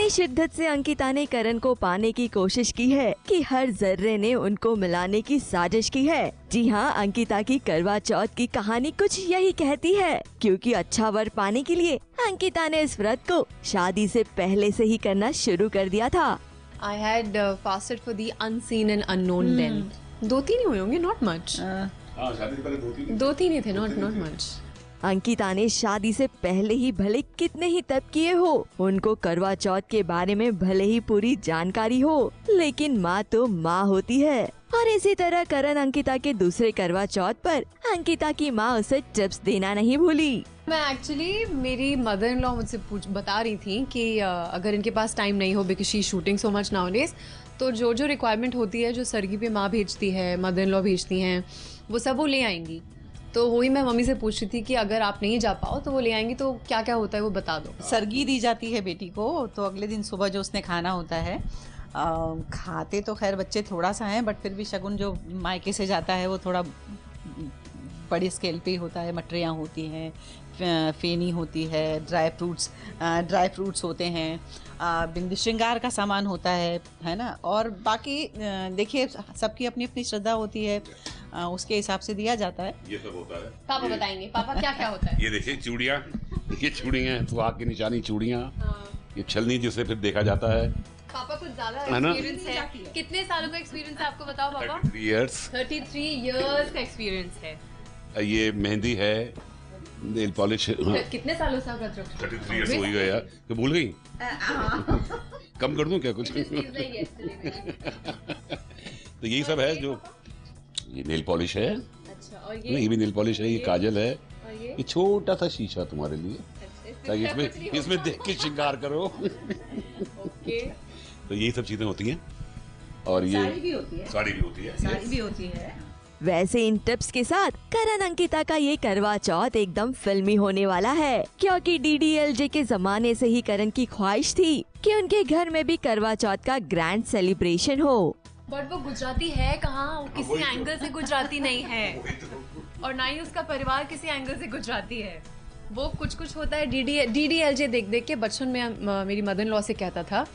अपनी शिद्दत से अंकिता ने करण को पाने की कोशिश की है कि हर जर्रे ने उनको मिलाने की साजिश की है। जी हाँ, अंकिता की करवा चौथ की कहानी कुछ यही कहती है, क्योंकि अच्छा वर पाने के लिए अंकिता ने इस व्रत को शादी से पहले से ही करना शुरू कर दिया था। I had fasted for the unseen and unknown then. 2-3 ही हुए होंगे, not much. शादी से पहले 2-3 ही थे, not much. अंकिता ने शादी से पहले ही भले कितने ही तप किए हो, उनको करवा चौथ के बारे में भले ही पूरी जानकारी हो, लेकिन माँ तो माँ होती है। और इसी तरह करण अंकिता के दूसरे करवा चौथ पर अंकिता की माँ उसे टिप्स देना नहीं भूली। मैं एक्चुअली, मेरी मदर इन लॉ मुझसे बता रही थी कि अगर इनके पास टाइम नहीं हो, because she shooting so much nowadays, तो जो जो रिक्वायरमेंट होती है, जो सरगी पे माँ भेजती है, मदर इन लॉ भेजती हैं, वो सब वो ले आएंगी। तो वही मैं मम्मी से पूछ रही थी कि अगर आप नहीं जा पाओ तो वो ले आएंगी, तो क्या क्या होता है वो बता दो। सरगी दी जाती है बेटी को, तो अगले दिन सुबह जो उसने खाना होता है, खाते तो खैर बच्चे थोड़ा सा हैं, बट फिर भी शगुन जो मायके से जाता है वो थोड़ा बड़ी स्केल पे होता है। मटरियाँ होती हैं, फेनी होती है, ड्राई फ्रूट्स होते हैं, बिंदी श्रृंगार का सामान होता है ना। और बाकी देखिए, सबकी अपनी अपनी श्रद्धा होती है, उसके हिसाब से दिया जाता है। ये सब होता है। पापा बताएंगे, पापा क्या क्या होता है। ये देखिए चूड़ियाँ, ये चूड़ियाँ हैं, सुहाग की निशानी चूड़ियाँ, ये छलनी जिसे फिर देखा जाता है। पापा कुछ ज्यादा एक्सपीरियंस है। कितने सालों का एक्सपीरियंस है आपको, बताओ पापा। 33 इयर्स का एक्सपीरियंस है। ये मेहंदी है, नेल पॉलिश। कितने सालों से आप रख रहे हो? 33 इयर्स हो ही गया यार, तो भूल गई। कम कर दूं क्या कुछ? तो यही सब है। जो ये नेल पॉलिश है, अच्छा, और ये भी नेल पॉलिश है, ये काजल है, ये छोटा सा शीशा तुम्हारे लिए, ताकि इसमें देख के श्रृंगार करो। ओके। तो यही सब चीजें होती हैं। और ये साड़ी भी होती है, साड़ी भी होती है। वैसे इन टिप्स के साथ करण अंकिता का ये करवा चौथ एकदम फिल्मी होने वाला है, क्योंकि DDLJ के जमाने से ही करण की ख्वाहिश थी कि उनके घर में भी करवा चौथ का ग्रैंड सेलिब्रेशन हो। बट वो गुजराती है कहाँ, वो किसी एंगल से गुजराती नहीं है, और ना ही उसका परिवार किसी एंगल से गुजराती है। वो कुछ होता है। DDLJ देख देख के बचपन में मेरी मदर इन लॉ से कहता था,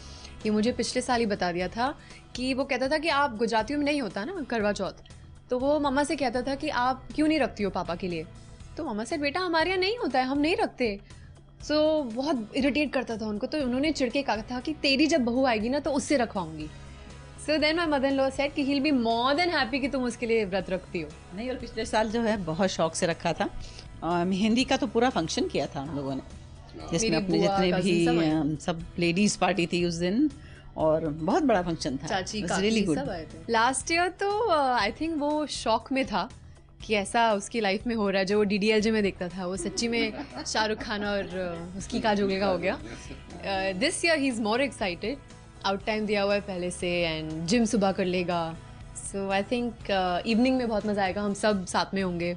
कि मुझे पिछले साल ही बता दिया था, कि वो कहता था कि आप गुजरातियों में नहीं होता ना करवा चौथ, तो वो मम्मा से कहता था कि आप क्यों नहीं रखती हो पापा के लिए। तो मम्मा से, बेटा हमारे यहाँ नहीं होता है, हम नहीं रखते। सो बहुत इरिटेट करता था उनको, तो उन्होंने चिढ़ के कहा था कि तेरी जब बहू आएगी ना तो उससे रखवाऊंगी। So then my mother in law said कि he will be more than happy कि तुम उसके लिए व्रत रखती हो। नहीं, और पिछले साल जो है बहुत शौक से रखा था। मेहंदी का तो पूरा फंक्शन किया था हम लोगों ने, जिसमें अपने जितने भी सब लेडीज पार्टी थी उस दिन, और बहुत बड़ा फंक्शन था। चाची का really सब आए थे। लास्ट ईयर तो आई थिंक वो शॉक में था कि ऐसा उसकी लाइफ में हो रहा है, जो वो DDLJ में देखता था। वो सच्ची में शाहरुख खान और उसकी काजोल का हो गया। This year he is more excited, out time दिया हुआ है पहले से, एंड जिम सुबह कर लेगा। सो आई थिंक इवनिंग में बहुत मज़ा आएगा, हम सब साथ में होंगे।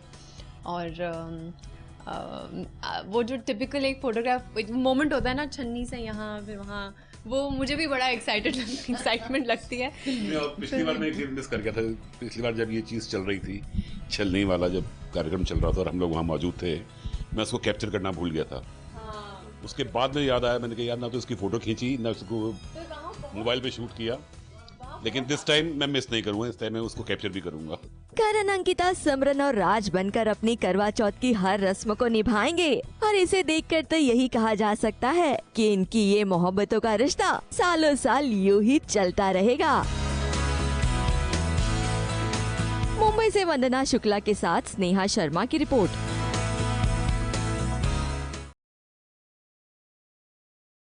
और वो जो टिपिकल एक फोटोग्राफ मोमेंट होता है ना, छन्नी से यहाँ फिर वहाँ, वो मुझे भी बड़ा एक्साइटमेंट लगती है। पिछली बार मैं एक चीज मिस कर गया था। पिछली बार जब ये चीज़ चल रही थी, छलनी वाला जब कार्यक्रम चल रहा था और हम लोग वहाँ मौजूद थे, मैं उसको कैप्चर करना भूल गया था। उसके बाद में याद आया, मैंने कहा यार ना तो इसकी फ़ोटो खींची, ना उसको मोबाइल पे शूट किया, लेकिन दिस टाइम मैं मिस नहीं करूँगा, इस टाइम मैं उसको कैप्चर भी करूँगा। करण अंकिता सिमरन और राज बनकर अपनी करवा चौथ की हर रस्म को निभाएंगे, और इसे देखकर तो यही कहा जा सकता है कि इनकी ये मोहब्बतों का रिश्ता सालों साल यूं ही चलता रहेगा। मुंबई से वंदना शुक्ला के साथ स्नेहा शर्मा की रिपोर्ट।